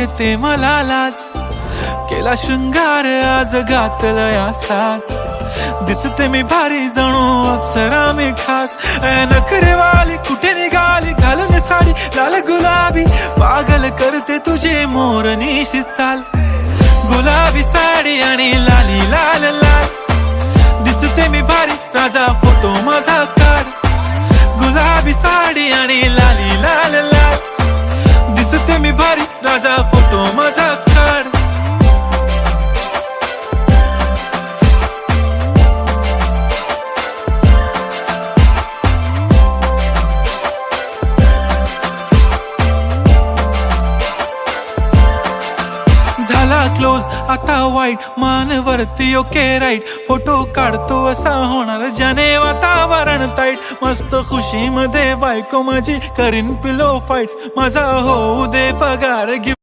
येते मला लाज, केला शृंगार आज घातलंय असाच, दिसते मी भारी जणू अप्सरा मी खास. नखरेवाली कुठे निघाली घालून साडी लाल गुलाबी, पागल करते तुझे मोरनीशी चाल. गुलाबी साडी आणि लाली लाल लाल, दिसते मी भारी राजा फोटो माझा काढ. गुलाबी साडी आणि लाली लाल लाल, दिसते मी भारी राजा फोटो माझा काढ. झाला क्लोज आता वाईट, मानवरती ओके राईट, फोटो काढतो असा होणार ज्याने वातावरण ताईट. मस्त खुशी मध्ये बायको माझी करीन पिलो फाईट, माझा होऊ दे पगार घेऊ